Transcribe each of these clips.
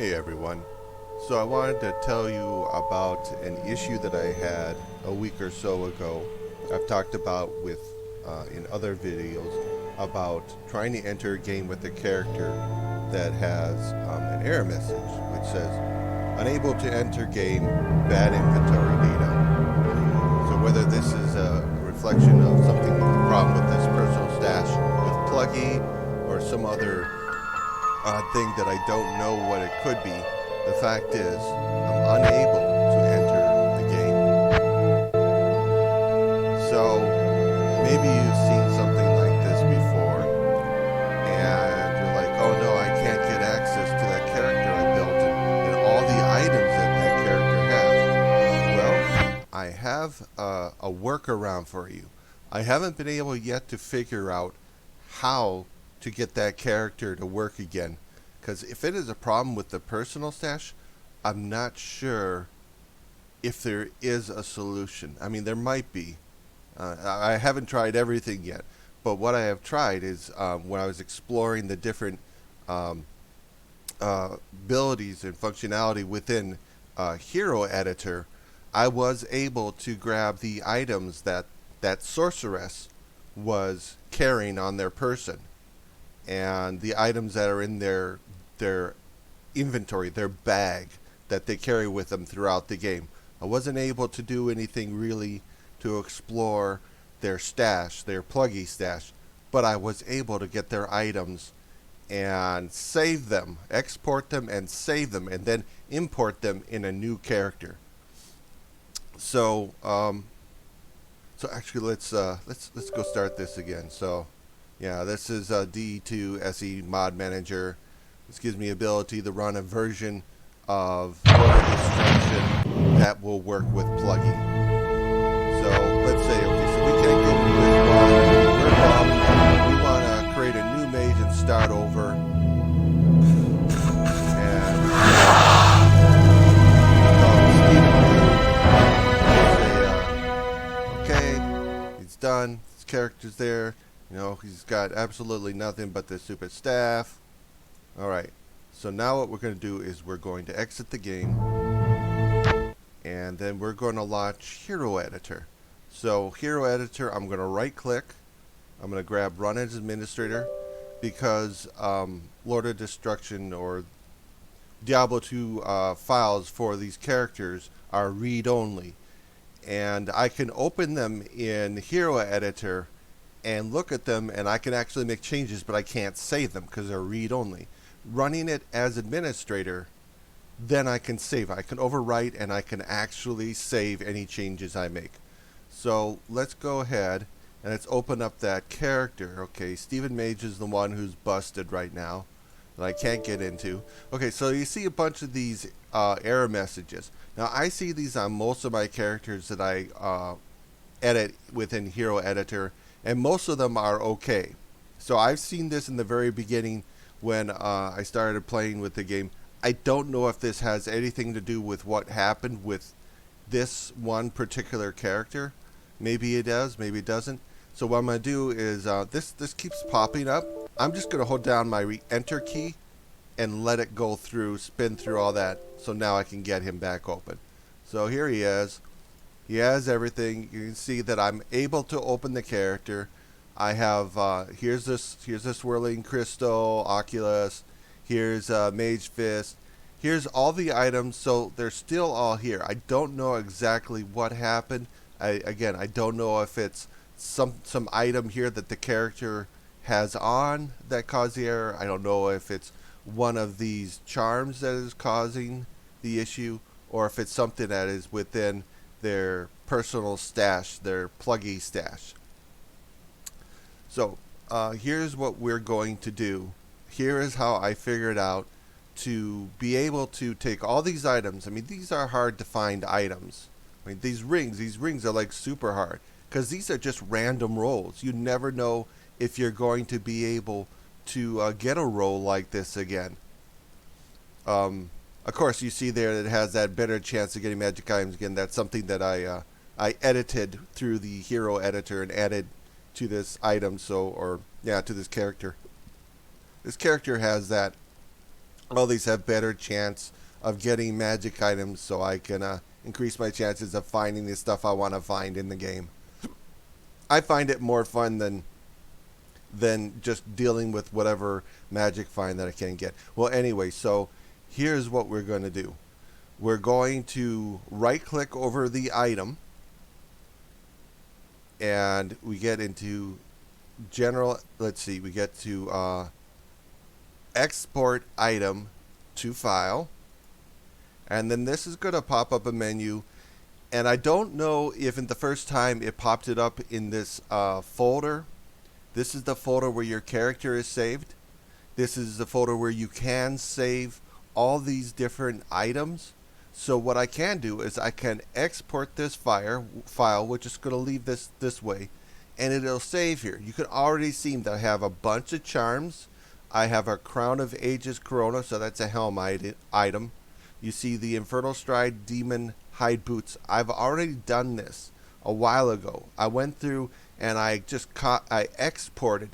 Hey everyone. So I wanted to tell you about an issue that I had a week or so ago. I've talked about with in other videos about trying to enter a game with a character that has an error message which says unable to enter game, bad inventory data. So whether this is a reflection of something problem with this personal stash with Pluggy or some other odd thing that I don't know what it could be. The fact is, I'm unable to enter the game. So maybe you've seen something like this before, and you're like, oh no, I can't get access to that character I built and all the items that that character has. Well, I have a workaround for you. I haven't been able yet to figure out how to get that character to work again. Because if it is a problem with the personal stash, I'm not sure if there is a solution. I mean, there might be. I haven't tried everything yet. But what I have tried is when I was exploring the different abilities and functionality within Hero Editor, I was able to grab the items that that sorceress was carrying on their person, and the items that are in their inventory, their bag that they carry with them throughout the game. I wasn't able to do anything really to explore their stash, their Pluggy stash, but I was able to get their items and save them, export them and save them, and then import them in a new character. So actually let's go start this again. So yeah, this is D2 SE Mod Manager. This gives me ability to run a version of LOD destruction that will work with Pluggy. So let's say, okay, so we can't get into this one. We're wrong. We want to create a new mage and start over. And say, okay, he's done. His character's there. You know, he's got absolutely nothing but the stupid staff. Alright, so now what we're going to do is we're going to exit the game, and then we're going to launch Hero Editor. So Hero Editor, I'm going to right click, I'm going to grab Run as Administrator, because Lord of Destruction or Diablo 2 files for these characters are read-only, and I can open them in Hero Editor and look at them, and I can actually make changes, but I can't save them because they're read-only. Running it as administrator, then I can save. I can overwrite and I can actually save any changes I make. So let's go ahead and let's open up that character. Okay, Stephen Mage is the one who's busted right now that I can't get into. Okay, so you see a bunch of these error messages. Now I see these on most of my characters that I edit within Hero Editor, and most of them are okay. So I've seen this in the very beginning when I started playing with the game. I don't know if this has anything to do with what happened with this one particular character. Maybe it does, maybe it doesn't. So what I'm going to do is, this keeps popping up. I'm just going to hold down my enter key and let it go through, spin through all that, so now I can get him back open. So here he is. He has everything. You can see that I'm able to open the character. I have here's this swirling crystal, Oculus. Here's Mage Fist. Here's all the items, so they're still all here. I don't know exactly what happened. I don't know if it's some item here that the character has on that caused the error. I don't know if it's one of these charms that is causing the issue, or if it's something that is within their personal stash, their Pluggy stash. So here's what we're going to do. Here is how I figured out to be able to take all these items. I mean, these are hard to find items. I mean, these rings are like super hard, because these are just random rolls. You never know if you're going to be able to get a roll like this again. Of course, you see there that it has that better chance of getting magic items again. That's something that I edited through the Hero Editor and added to this item, to this character. This character has that all these have better chance of getting magic items, so I can increase my chances of finding the stuff I want to find in the game. I find it more fun than just dealing with whatever magic find that I can get. Well, anyway, so here's what we're going to do. We're going to right click over the item, and we get into general. Let's see, we get to export item to file, and then this is going to pop up a menu. And I don't know if in the first time it popped it up in this folder. This is the folder where your character is saved. This is the folder where you can save all these different items. So what I can do is I can export this file, which is going to leave this way, and it'll save here. You can already see that I have a bunch of charms. I have a Crown of Ages Corona, so that's a helm item. You see the Infernal Stride Demon Hide Boots. I've already done this a while ago. I went through and I exported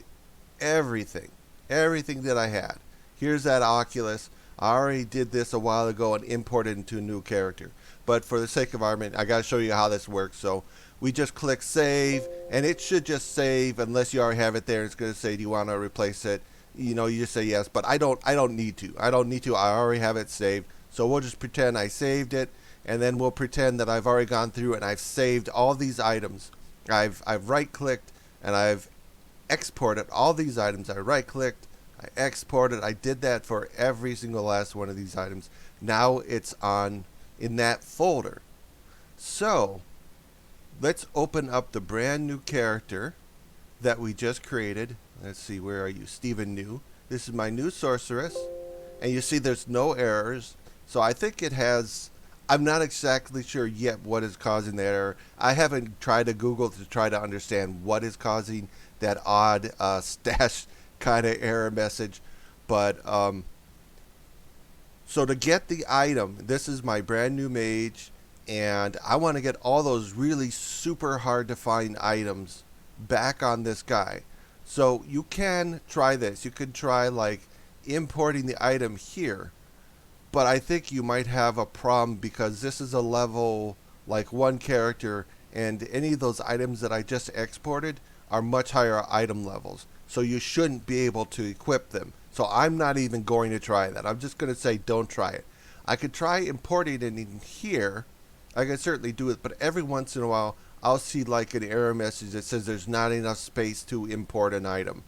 everything that I had. Here's that Oculus. I already did this a while ago and imported into a new character. But for the sake of argument, I got to show you how this works. So we just click save, and it should just save unless you already have it there. It's going to say, do you want to replace it? You know, you just say yes, but I don't need to. I already have it saved. So we'll just pretend I saved it, and then we'll pretend that I've already gone through and I've saved all these items. I've right-clicked and I've exported all these items. I right-clicked, I exported. I did that for every single last one of these items. Now it's in that folder. So let's open up the brand new character that we just created. Let's see, where are you? Stephen New. This is my new sorceress, and you see there's no errors. So I think it has. I'm not exactly sure yet what is causing that error. I haven't tried to Google to try to understand what is causing that odd stash kind of error message. But so to get the item, this is my brand new mage, and I want to get all those really super hard to find items back on this guy. So you can try this. You could try like importing the item here. But I think you might have a problem because this is a level like 1 character, and any of those items that I just exported are much higher item levels. So you shouldn't be able to equip them. So I'm not even going to try that. I'm just going to say don't try it. I could try importing it in here. I can certainly do it, but every once in a while I'll see like an error message that says there's not enough space to import an item.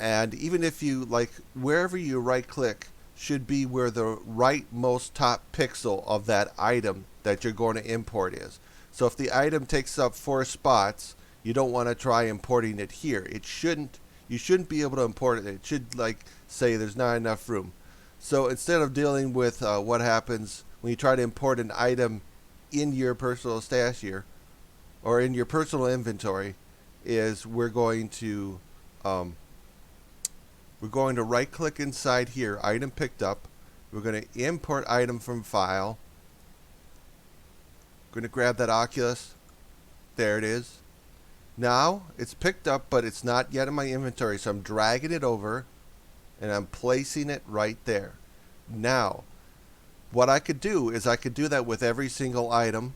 And even if you like, wherever you right click should be where the rightmost top pixel of that item that you're going to import is. So if the item takes up 4 spots, you don't want to try importing it here. You shouldn't be able to import it. It should like say there's not enough room. So instead of dealing with what happens when you try to import an item in your personal stash here or in your personal inventory, is we're going to right click inside here, item picked up. We're going to import item from file. We're going to grab that Oculus. There it is. Now it's picked up, but it's not yet in my inventory, so I'm dragging it over and I'm placing it right there. Now, what I could do is I could do that with every single item.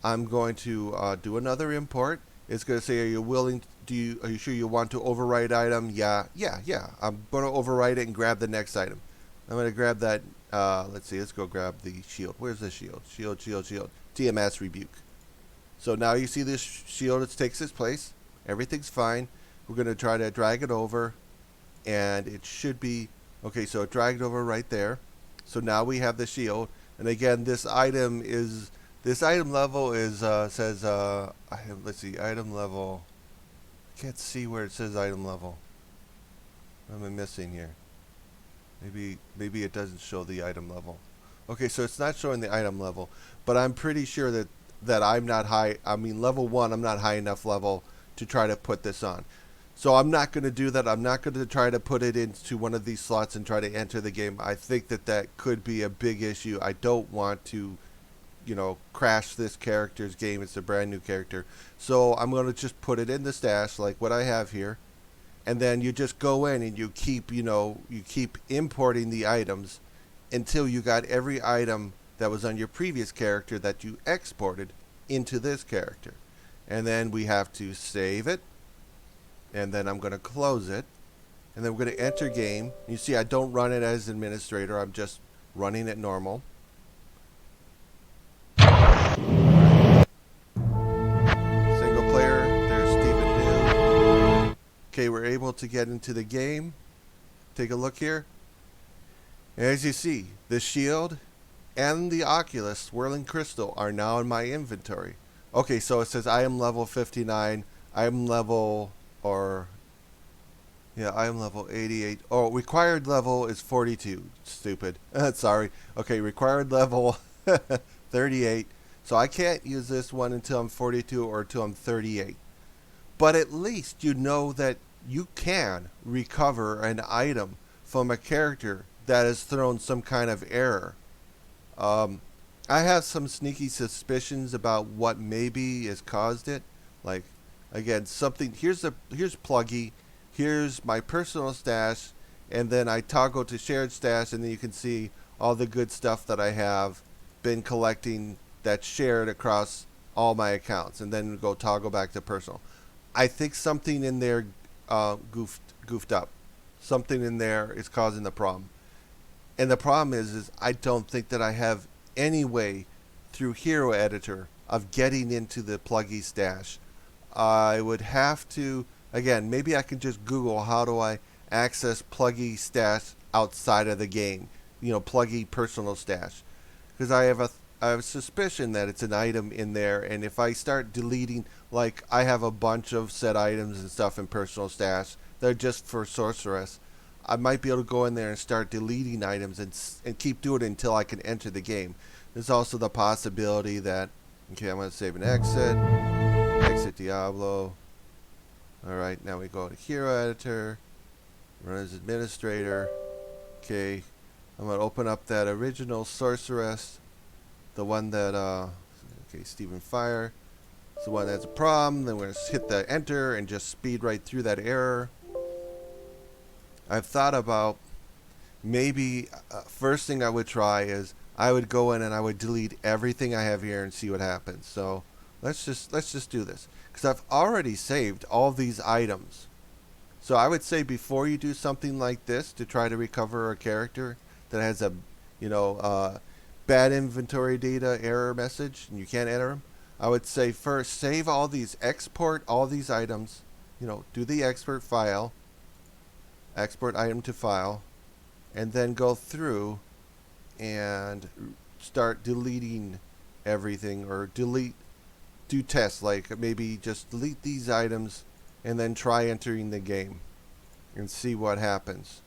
I'm going to do another import. It's going to say, are you sure you want to overwrite item? Yeah. I'm going to overwrite it and grab the next item. I'm going to grab that, let's see, let's go grab the shield. Where's the shield? Shield. TMS Rebuke. So now you see this shield, it takes its place. Everything's fine. We're going to try to drag it over, and it should be, okay, so it dragged over right there. So now we have the shield. And again, this item level is, says, let's see, item level. I can't see where it says item level. What am I missing here? Maybe it doesn't show the item level. Okay, so it's not showing the item level, but I'm pretty sure that I'm not high. I mean, level 1, I'm not high enough level to try to put this on. So I'm not going to do that. I'm not going to try to put it into one of these slots and try to enter the game. I think that could be a big issue. I don't want to, crash this character's game. It's a brand new character. So I'm going to just put it in the stash like what I have here. And then you just go in and you keep importing the items. until you got every item that was on your previous character that you exported into this character. And then we have to save it, and then I'm going to close it, and then we're going to enter game. You see I don't run it as administrator, I'm just running it normal. Single player, there's Stephen New. Okay, we're able to get into the game. Take a look here. As you see, the shield and the Oculus Swirling Crystal are now in my inventory. Okay, so it says I am level 59. I am level, I am level 88. Oh, required level is 42. Stupid. Sorry. Okay, required level 38. So I can't use this one until I'm 42 or until I'm 38. But at least you know that you can recover an item from a character that has thrown some kind of error. I have some sneaky suspicions about what maybe has caused it. Like, again, something. Here's Pluggy. Here's my personal stash, and then I toggle to shared stash, and then you can see all the good stuff that I have been collecting that's shared across all my accounts, and then go toggle back to personal. I think something in there goofed up. Something in there is causing the problem. And the problem is I don't think that I have any way through Hero Editor of getting into the Pluggy stash. I would have to, again, maybe I can just Google how do I access Pluggy stash outside of the game. Pluggy personal stash. Because I have a suspicion that it's an item in there, and if I start deleting, like I have a bunch of set items and stuff in personal stash, they're just for Sorceress. I might be able to go in there and start deleting items and keep doing it until I can enter the game. There's also the possibility that, okay, I'm going to save and exit Diablo. Alright, now we go to Hero Editor, run as administrator. Okay, I'm going to open up that original Sorceress, the one that, okay, Stephen Fire. It's the one that's a problem. Then we're going to hit the enter and just speed right through that error. I've thought about maybe first thing I would try is I would go in and I would delete everything I have here and see what happens. So let's just do this, because I've already saved all these items. So I would say before you do something like this to try to recover a character that has a bad inventory data error message and you can't enter them, I would say first save all these, export all these items, do the export item to file, and then go through and start deleting everything, or do tests, like maybe just delete these items and then try entering the game and see what happens.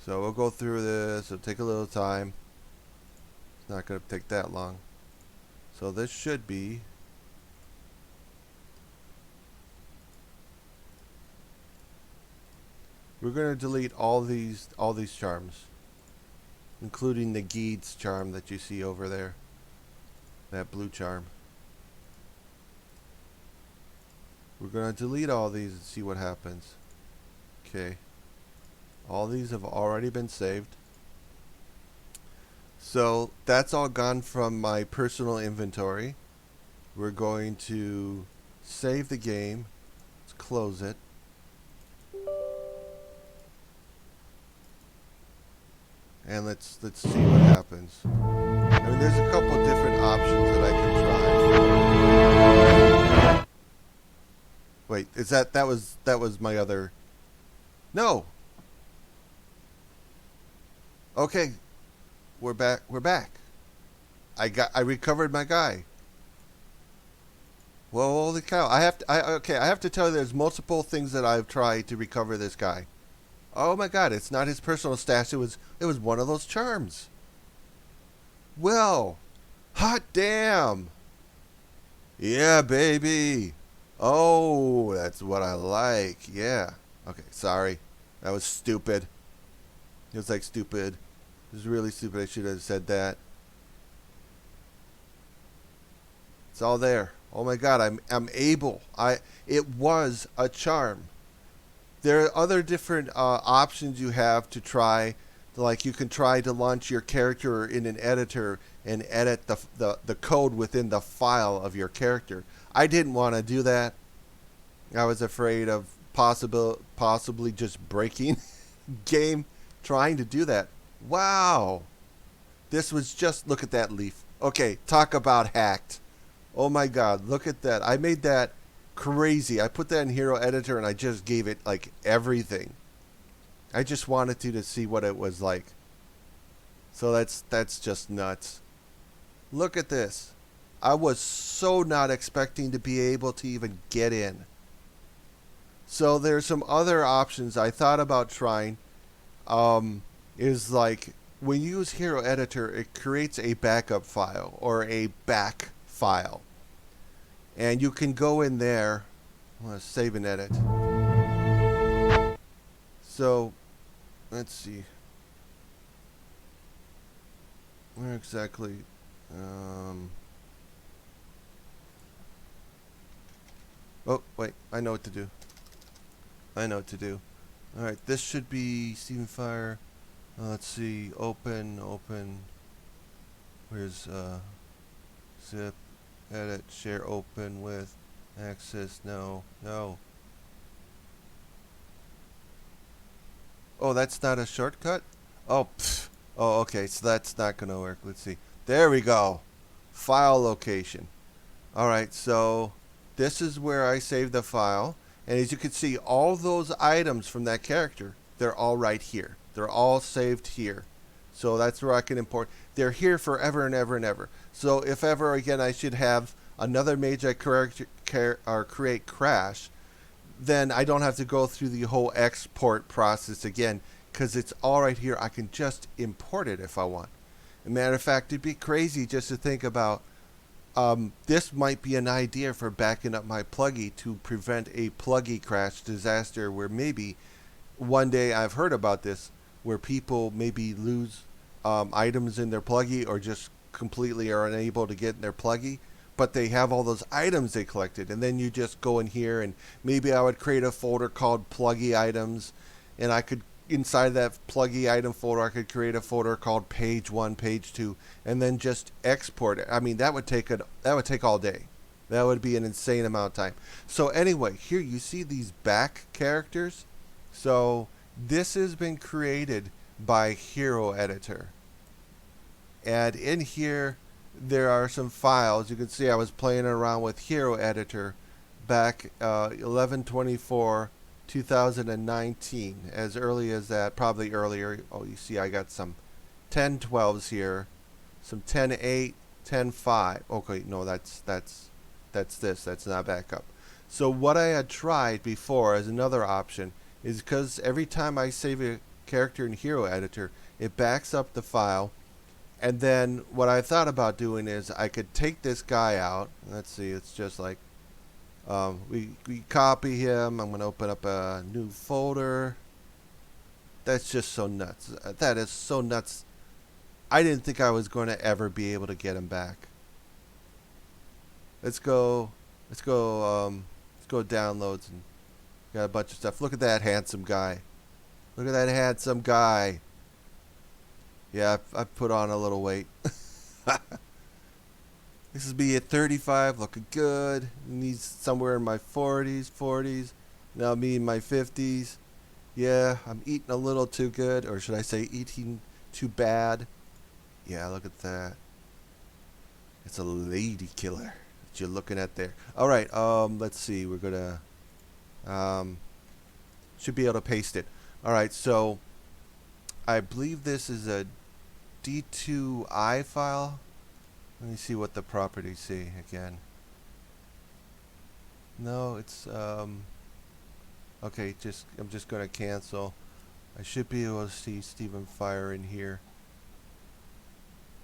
So we'll go through this. It'll take a little time. It's not going to take that long. So this should be, we're going to delete all these charms, including the Geed's charm that you see over there, that blue charm. We're going to delete all these and see what happens. Okay, all these have already been saved. So that's all gone from my personal inventory. We're going to save the game. Let's close it. And let's see what happens. I mean, there's a couple of different options that I can try. Wait, is that was my other? No. Okay, we're back. I recovered my guy. Well, holy cow! I have to tell you, there's multiple things that I've tried to recover this guy. Oh my God! It's not his personal stash. It was one of those charms. Well, hot damn! Yeah, baby. Oh, that's what I like. Yeah. Okay, sorry. That was stupid. It was like stupid. It was really stupid. I should have said that. It's all there. Oh my God! I'm able. It was a charm. There are other different options you have to try. Like you can try to launch your character in an editor and edit the code within the file of your character. I didn't want to do that. I was afraid of possibly just breaking game trying to do that. Wow. This was just, look at that leaf. Okay, talk about hacked. Oh my god, look at that. I made that crazy. I put that in Hero Editor and I just gave it like everything. I just wanted to see what it was like. So that's just nuts. Look at this. I was so not expecting to be able to even get in. So there's some other options I thought about trying. Is like when you use Hero Editor, it creates a backup file or a back file. And you can go in there. I'm going to save and edit. So, let's see. Where exactly? Oh, wait. I know what to do. Alright, this should be Steven Fire. Let's see. Open. Where's, zip, edit, share, open with, access, no. Oh, that's not a shortcut? Oh, okay, so that's not going to work. Let's see. There we go. File location. Alright, so this is where I saved the file. And as you can see, all those items from that character, they're all right here. They're all saved here. So that's where I can import. They're here forever and ever and ever. So if ever again I should have another major create crash, then I don't have to go through the whole export process again because it's all right here. I can just import it if I want. As a matter of fact, it'd be crazy just to think about this might be an idea for backing up my pluggy to prevent a pluggy crash disaster where maybe one day I've heard about this where people maybe lose items in their pluggy or just completely are unable to get in their pluggy, but they have all those items they collected. And then you just go in here and maybe I would create a folder called pluggy items, and I could inside that pluggy item folder, I could create a folder called page 1, page 2, and then just export it. I mean, that would take all day. That would be an insane amount of time. So anyway, here you see these back characters. So this has been created by Hero Editor. And in here, there are some files. You can see I was playing around with Hero Editor back 11/24. 2019, as early as that, probably earlier. Oh, you see I got some 10/12s here, some 10/8, 10/5. Okay, no, that's this. That's not backup. So what I had tried before as another option is because every time I save a character in Hero Editor, it backs up the file. And then what I thought about doing is I could take this guy out. Let's see, it's just like we copy him. I'm going to open up a new folder. That's just so nuts. That is so nuts. I didn't think I was going to ever be able to get him back. Let's go downloads and got a bunch of stuff. Look at that handsome guy. Yeah, I've put on a little weight. This is me at 35, looking good. He's somewhere in my 40s. Now me in my 50s. Yeah, I'm eating a little too good, or should I say eating too bad. Yeah, look at that. It's a lady killer that you're looking at there. Alright, let's see. We're gonna should be able to paste it. Alright, so I believe this is a D2I file. Let me see what the properties say again. No, it's okay, I'm just gonna cancel. I should be able to see Stephen Fire in here.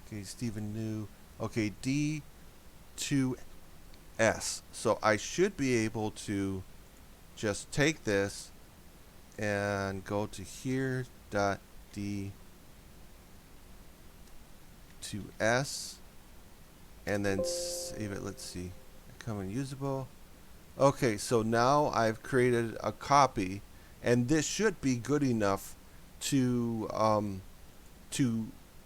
Okay, Stephen New. Okay, D2S. So I should be able to just take this and go to here.D2S and then save it. Let's see. Become unusable. Okay, so now I've created a copy, and this should be good enough to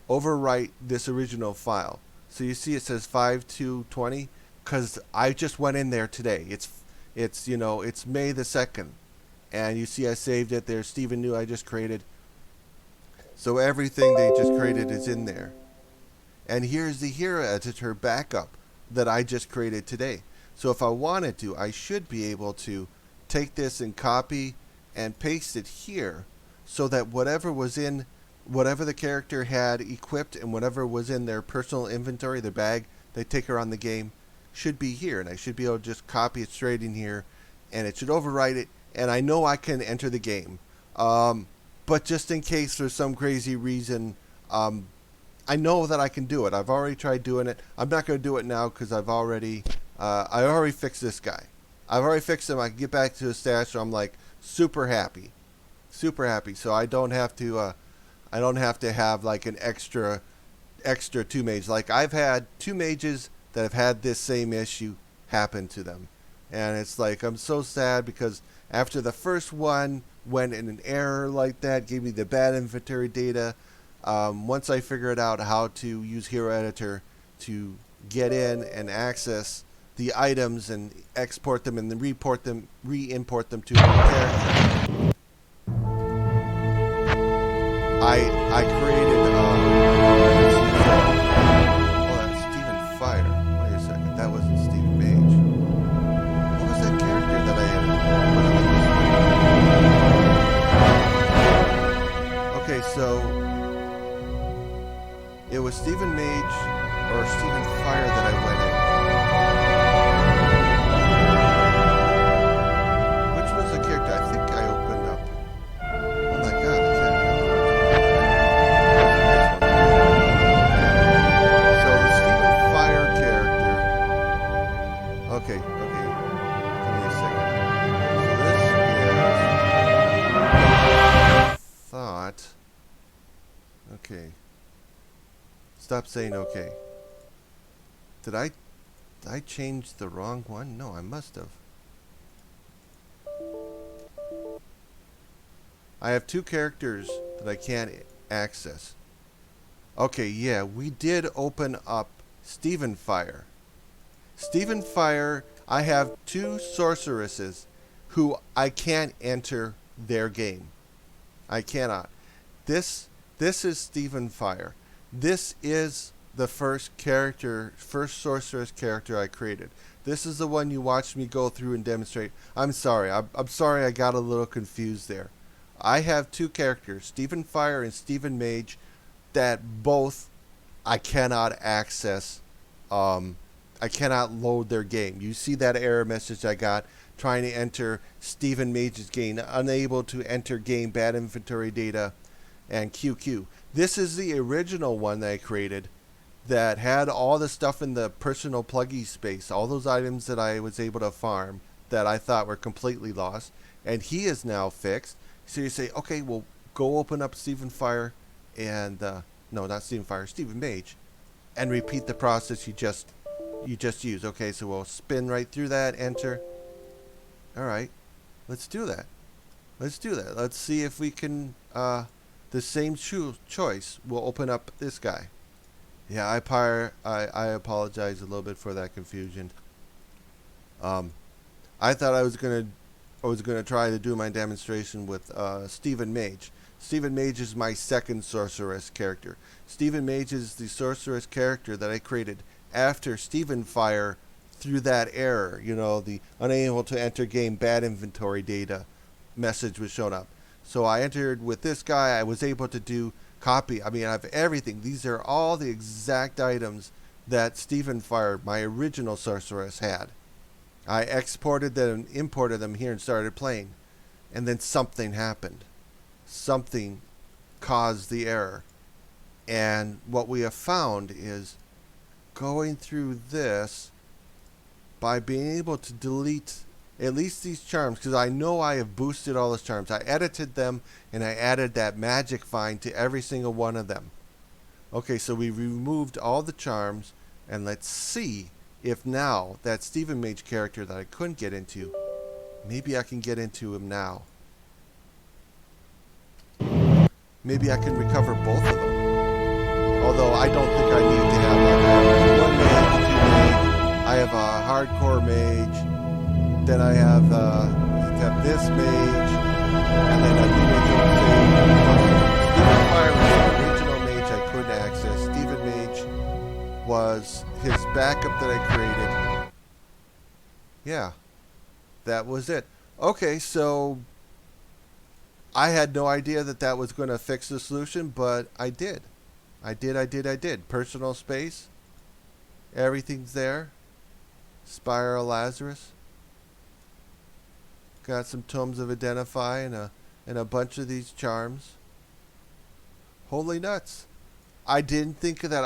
overwrite this original file. So you see it says 5220 because I just went in there today. It's you know, it's May the 2nd, and you see I saved it. There's Stephen New I just created. So everything they just created is in there. And here's the Hero Editor backup that I just created today. So if I wanted to, I should be able to take this and copy and paste it here so that whatever the character had equipped and whatever was in their personal inventory, their bag they take around the game, should be here. And I should be able to just copy it straight in here, and it should overwrite it, and I know I can enter the game. But just in case for some crazy reason, I know that I can do it. I've already tried doing it. I'm not going to do it now because I already fixed this guy. I've already fixed him. I can get back to the stash, so I'm like super happy. So I don't have to have like an extra 2 mages. Like I've had 2 mages that have had this same issue happen to them, and it's like I'm so sad because after the first one went in an error like that, gave me the bad inventory data. Once I figured out how to use Hero Editor to get in and access the items and export them and then re-import them to the character, I created. Oh, that's Stephen Fire. Wait a second, that wasn't Stephen Mage. What was that character that I added? Okay, so it was Stephen Mage or Stephen Fire that I went in. Which was the character? I think I opened up. Oh my god, I can't remember. So the Stephen Fire character. Okay. Give me a second. So this is thought. Okay. Stop saying okay. Did I change the wrong one? No, I must have. I have 2 characters that I can't access. Okay, yeah, we did open up Stephen Fire. Stephen Fire, I have 2 sorceresses who I can't enter their game. I cannot. This is Stephen Fire. This is the first sorceress character I created. This is the one you watched me go through and demonstrate. I'm sorry. I'm sorry I got a little confused there. I have 2 characters, Stephen Fire and Stephen Mage, that both I cannot access. I cannot load their game. You see that error message I got trying to enter Stephen Mage's game, unable to enter game, bad inventory data, and QQ. This is the original one that I created that had all the stuff in the personal pluggy space, all those items that I was able to farm that I thought were completely lost, and he is now fixed. So you say, okay, well, go open up Stephen Fire and, no, not Stephen Fire, Stephen Mage, and repeat the process you just used. Okay, so we'll spin right through that, enter. All right, let's do that. Let's see if we can, the same choice will open up this guy. Yeah, I apologize a little bit for that confusion. I thought I was gonna try to do my demonstration with Stephen Mage. Stephen Mage is my second sorceress character. Stephen Mage is the sorceress character that I created after Stephen Fire through that error. You know, the unable to enter game, bad inventory data message was shown up. So I entered with this guy. I was able to do copy. I mean, I have everything. These are all the exact items that Stephen Fire, my original sorceress, had. I exported them, imported them here, and started playing. And then something happened. Something caused the error. And what we have found is going through this by being able to delete at least these charms, because I know I have boosted all those charms. I edited them and I added that magic vine to every single one of them. Okay, so we removed all the charms, and let's see if now that Stephen Mage character that I couldn't get into, maybe I can get into him now. maybe I can recover both of them. Although I don't think I need to have one mage, two mage. I have a hardcore mage. Then I have this mage, and then I Stephen Fire was the original mage I couldn't access. Stephen Mage was his backup that I created. Yeah, that was it. Okay, so I had no idea that that was going to fix the solution, but I did. I did. Personal space. Everything's there. Spiral Lazarus. Got some tomes of Identify and a bunch of these charms. Holy nuts. I didn't think that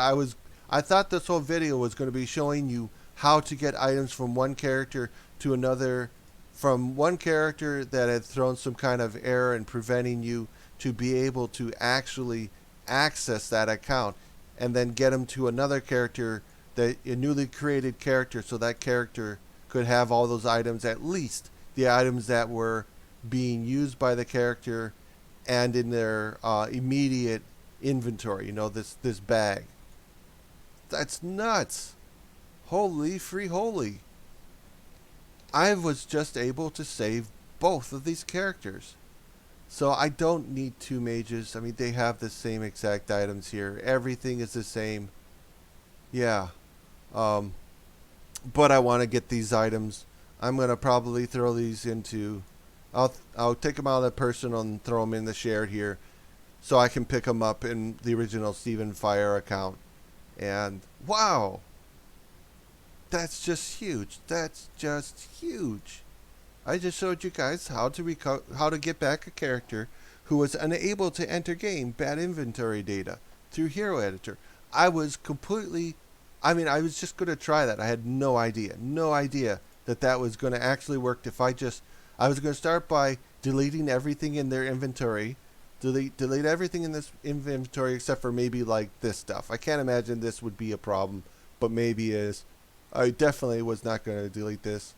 I thought this whole video was going to be showing you how to get items from one character to another, from one character that had thrown some kind of error and preventing you to be able to actually access that account, and then get them to another character, a newly created character, so that character could have all those items, at least the items that were being used by the character and in their immediate inventory. You know, this bag. That's nuts. Holy free holy. I was just able to save both of these characters. So I don't need two mages. I mean, they have the same exact items here. Everything is the same. Yeah. But I want to get these items. I'm going to probably throw these into... I'll take them out of the personal and throw them in the shared here, so I can pick them up in the original Stephen Fire account. And wow! That's just huge. That's just huge. I just showed you guys how to get back a character who was unable to enter game bad inventory data through Hero Editor. I was just going to try that. I had no idea that was going to actually work. I was going to start by deleting everything in their inventory, delete everything in this inventory except for maybe like this stuff. I can't imagine this would be a problem, but maybe is. I definitely was not going to delete this.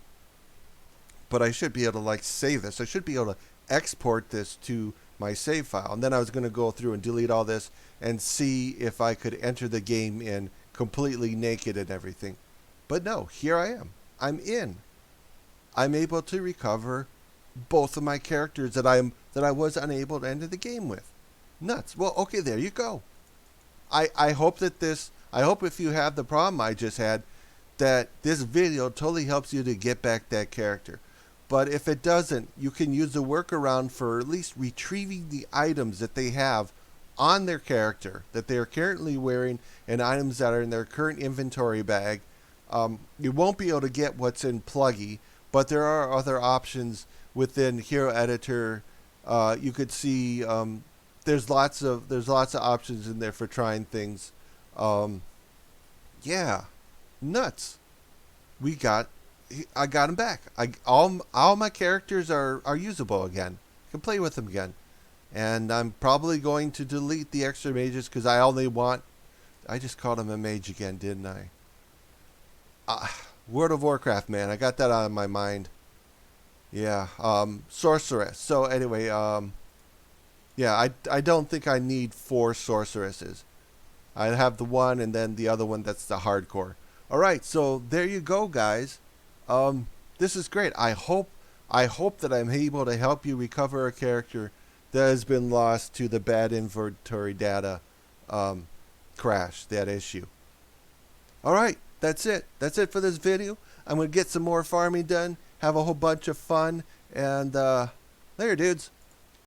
But I should be able to like save this. I should be able to export this to my save file. And then I was going to go through and delete all this and see if I could enter the game in completely naked and everything. But no, here I am. I'm in. I'm able to recover both of my characters that I was unable to enter the game with. Nuts. Well, okay, there you go. I hope if you have the problem I just had, that this video totally helps you to get back that character. But if it doesn't, you can use the workaround for at least retrieving the items that they have on their character, that they are currently wearing, and items that are in their current inventory bag. You won't be able to get what's in Pluggy, but there are other options within Hero Editor. You could see there's lots of options in there for trying things. Yeah, nuts. I got them back. All my characters are usable again. I can play with them again. And I'm probably going to delete the extra mages because I just called him a mage again, didn't I? World of Warcraft, man. I got that out of my mind. Yeah. Sorceress. So anyway, yeah, I don't think I need 4 sorceresses. I have the one and then the other one that's the hardcore. All right, so there you go, guys. This is great. I hope that I'm able to help you recover a character that has been lost to the bad inventory data crash, that issue. All right, that's it. That's it for this video. I'm going to get some more farming done, have a whole bunch of fun, and later, dudes.